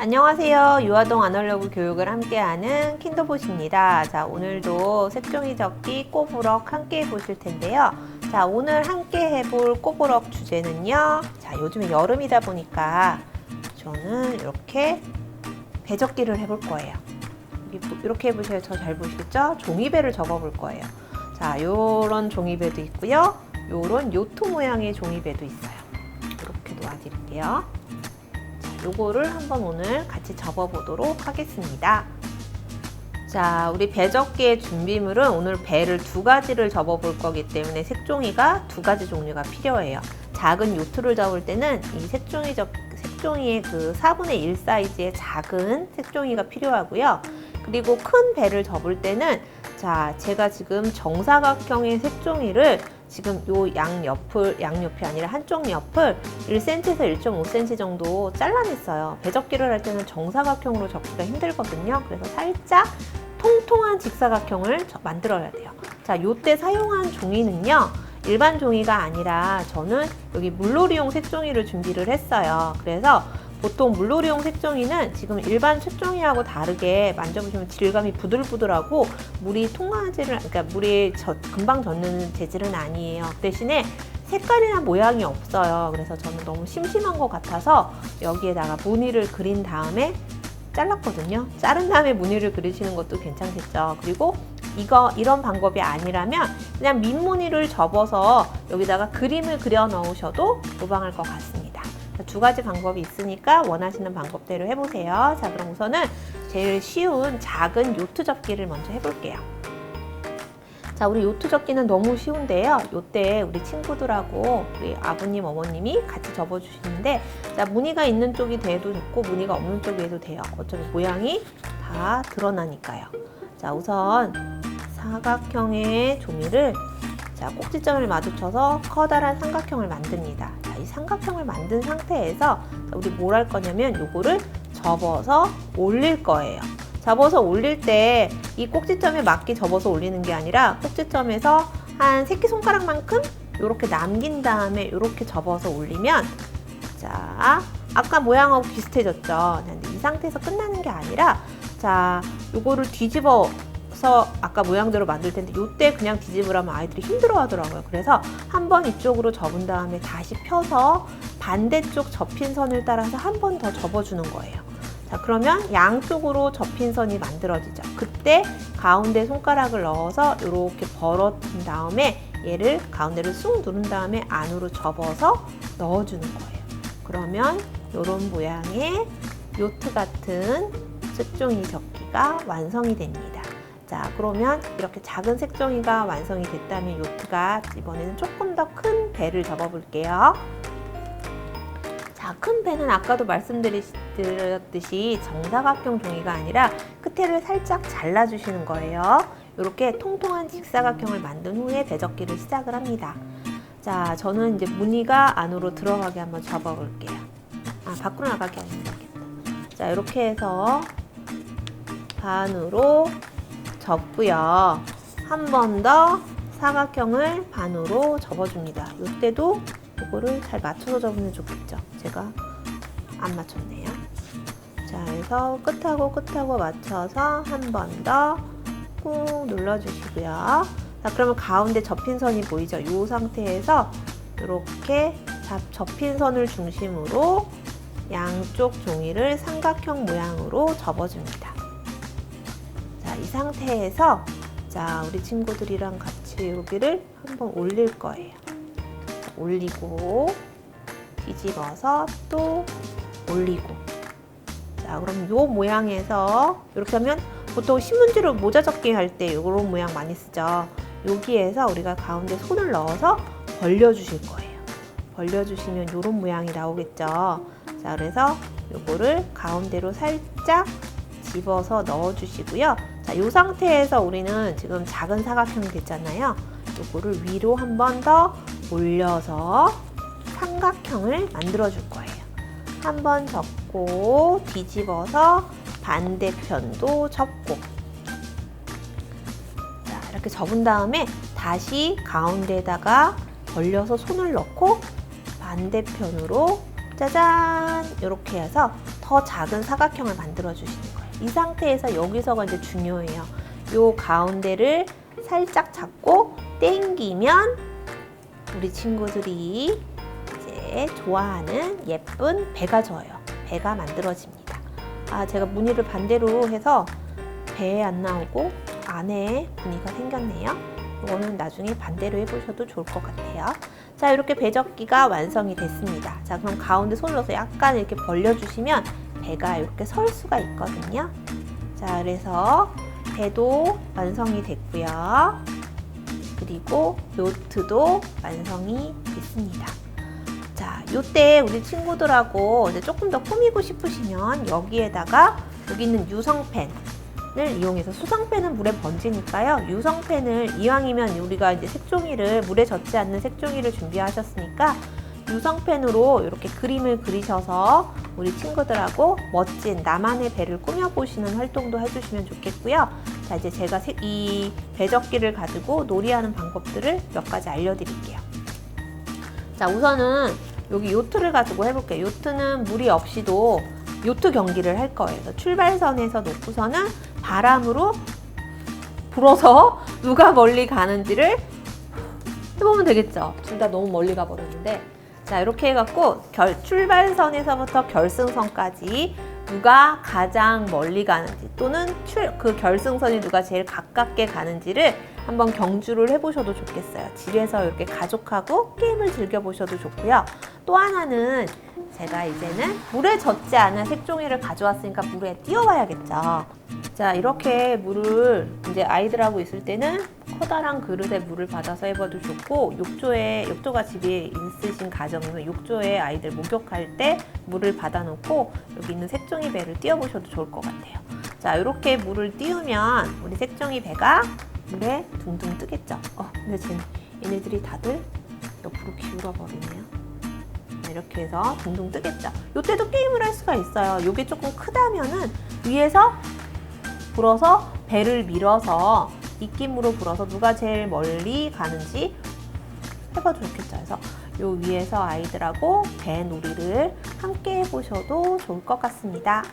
안녕하세요. 유아동 아날로그 교육을 함께하는 킨더봇입니다. 자, 오늘도 색종이 접기 꼬부럭 함께 해보실 텐데요. 자, 오늘 함께 해볼 꼬부럭 주제는요. 자, 요즘에 여름이다 보니까 저는 이렇게 배접기를 해볼 거예요. 이렇게 해보세요. 저 잘 보시겠죠? 종이배를 접어볼 거예요. 자, 요런 종이배도 있고요. 요런 요트 모양의 종이배도 있어요. 이렇게 놓아드릴게요. 요거를 한번 오늘 같이 접어보도록 하겠습니다. 자, 우리 배접기의 준비물은 오늘 배를 두 가지를 접어볼 거기 때문에 색종이가 두 가지 종류가 필요해요. 작은 요트를 접을 때는 이 색종이의 그 4분의 1 사이즈의 작은 색종이가 필요하고요. 그리고 큰 배를 접을 때는 자, 제가 지금 정사각형의 색종이를 지금 요 양옆이 아니라 한쪽 옆을 1cm에서 1.5cm 정도 잘라냈어요. 배접기를 할 때는 정사각형으로 접기가 힘들거든요. 그래서 살짝 통통한 직사각형을 만들어야 돼요. 자, 요때 사용한 종이는요. 일반 종이가 아니라 저는 여기 물놀이용 색종이를 준비를 했어요. 그래서 보통 물놀이용 색종이는 지금 일반 색종이하고 다르게 만져보시면 질감이 부들부들하고 물이 그러니까 물이 금방 젖는 재질은 아니에요. 대신에 색깔이나 모양이 없어요. 그래서 저는 너무 심심한 것 같아서 여기에다가 무늬를 그린 다음에 잘랐거든요. 자른 다음에 무늬를 그리시는 것도 괜찮겠죠. 그리고 이런 방법이 아니라면 그냥 민무늬를 접어서 여기다가 그림을 그려 넣으셔도 무방할 것 같습니다. 두 가지 방법이 있으니까 원하시는 방법대로 해보세요. 자, 그럼 우선은 제일 쉬운 작은 요트 접기를 먼저 해볼게요. 자, 우리 요트 접기는 너무 쉬운데요. 요때 우리 친구들하고 우리 아버님, 어머님이 같이 접어주시는데 자, 무늬가 있는 쪽이 돼도 좋고 무늬가 없는 쪽이 해도 돼요. 어차피 모양이 다 드러나니까요. 자, 우선 사각형의 종이를 자, 꼭지점을 마주쳐서 커다란 삼각형을 만듭니다. 자, 이 삼각형을 만든 상태에서 우리 뭘 할 거냐면 요거를 접어서 올릴 거예요. 접어서 올릴 때 이 꼭지점에 맞게 접어서 올리는 게 아니라 꼭지점에서 한 새끼손가락만큼 요렇게 남긴 다음에 요렇게 접어서 올리면 자, 아까 모양하고 비슷해졌죠. 근데 이 상태에서 끝나는 게 아니라 자, 요거를 뒤집어 아까 모양대로 만들 텐데 요때 그냥 뒤집으라면 아이들이 힘들어 하더라고요. 그래서 한번 이쪽으로 접은 다음에 다시 펴서 반대쪽 접힌 선을 따라서 한 번 더 접어주는 거예요. 자, 그러면 양쪽으로 접힌 선이 만들어지죠. 그때 가운데 손가락을 넣어서 이렇게 벌어진 다음에 얘를 가운데를 쑥 누른 다음에 안으로 접어서 넣어주는 거예요. 그러면 이런 모양의 요트 같은 색종이 접기가 완성이 됩니다. 자, 그러면 이렇게 작은 색종이가 완성이 됐다면 요트가 이번에는 조금 더 큰 배를 접어볼게요. 자, 큰 배는 아까도 말씀드렸듯이 정사각형 종이가 아니라 끝에를 살짝 잘라주시는 거예요. 이렇게 통통한 직사각형을 만든 후에 배접기를 시작을 합니다. 자, 저는 이제 무늬가 안으로 들어가게 한번 접어볼게요. 아, 밖으로 나가게 하면 되겠다. 자, 이렇게 해서 반으로 접고요. 한 번 더 사각형을 반으로 접어줍니다. 이때도 이거를 잘 맞춰서 접으면 좋겠죠. 제가 안 맞췄네요. 자, 그래서 끝하고 맞춰서 한 번 더 꾹 눌러주시고요. 자, 그러면 가운데 접힌 선이 보이죠? 이 상태에서 이렇게 접힌 선을 중심으로 양쪽 종이를 삼각형 모양으로 접어줍니다. 자, 이 상태에서 자, 우리 친구들이랑 같이 여기를 한번 올릴 거예요. 올리고 뒤집어서 또 올리고 자, 그럼 이 모양에서 이렇게 하면 보통 신문지로 모자 접기 할 때 이런 모양 많이 쓰죠. 여기에서 우리가 가운데 손을 넣어서 벌려주실 거예요. 벌려주시면 이런 모양이 나오겠죠. 자, 그래서 이거를 가운데로 살짝 집어서 넣어주시고요. 자, 이 상태에서 우리는 지금 작은 사각형이 됐잖아요. 이거를 위로 한 번 더 올려서 삼각형을 만들어 줄 거예요. 한 번 접고 뒤집어서 반대편도 접고 자, 이렇게 접은 다음에 다시 가운데에다가 벌려서 손을 넣고 반대편으로 짜잔 이렇게 해서 더 작은 사각형을 만들어 주시는 거예요. 이 상태에서 여기서가 이제 중요해요. 요 가운데를 살짝 잡고 당기면 우리 친구들이 이제 좋아하는 예쁜 배가 져요. 배가 만들어집니다. 제가 무늬를 반대로 해서 배에 안 나오고 안에 무늬가 생겼네요. 이거는 나중에 반대로 해보셔도 좋을 것 같아요. 자, 이렇게 배접기가 완성이 됐습니다. 자, 그럼 가운데 손을 넣어서 약간 이렇게 벌려주시면 배가 이렇게 설 수가 있거든요. 자, 그래서 배도 완성이 됐고요. 그리고 요트도 완성이 됐습니다. 자, 요때 우리 친구들하고 이제 조금 더 꾸미고 싶으시면 여기에다가 여기 있는 유성펜을 이용해서, 수성펜은 물에 번지니까요. 유성펜을 이왕이면 우리가 이제 색종이를, 물에 젖지 않는 색종이를 준비하셨으니까 유성펜으로 이렇게 그림을 그리셔서 우리 친구들하고 멋진 나만의 배를 꾸며보시는 활동도 해주시면 좋겠고요. 자, 이제 제가 이 배접기를 가지고 놀이하는 방법들을 몇 가지 알려드릴게요. 자, 우선은 여기 요트를 가지고 해볼게요. 요트는 무리 없이도 요트 경기를 할 거예요. 그래서 출발선에서 놓고서는 바람으로 불어서 누가 멀리 가는지를 해보면 되겠죠. 둘 다 너무 멀리 가버렸는데, 자, 이렇게 해갖고 출발선에서부터 결승선까지 누가 가장 멀리 가는지, 또는 그 결승선이 누가 제일 가깝게 가는지를 한번 경주를 해보셔도 좋겠어요. 집에서 이렇게 가족하고 게임을 즐겨보셔도 좋고요. 또 하나는 제가 이제는 물에 젖지 않은 색종이를 가져왔으니까 물에 띄워봐야겠죠. 자, 이렇게 물을 이제 아이들하고 있을 때는 커다란 그릇에 물을 받아서 해봐도 좋고, 욕조가 집에 있으신 가정이면 욕조에 아이들 목욕할 때 물을 받아놓고 여기 있는 색종이 배를 띄워보셔도 좋을 것 같아요. 자, 이렇게 물을 띄우면 우리 색종이 배가 물에 둥둥 뜨겠죠. 근데 얘네들이 다들 옆으로 기울어 버리네요. 이렇게 해서 둥둥 뜨겠죠. 이때도 게임을 할 수가 있어요. 이게 조금 크다면은 위에서 불어서 배를 밀어서 입김으로 불어서 누가 제일 멀리 가는지 해봐도 좋겠죠. 그래서 요 위에서 아이들하고 배 놀이를 함께 해보셔도 좋을 것 같습니다.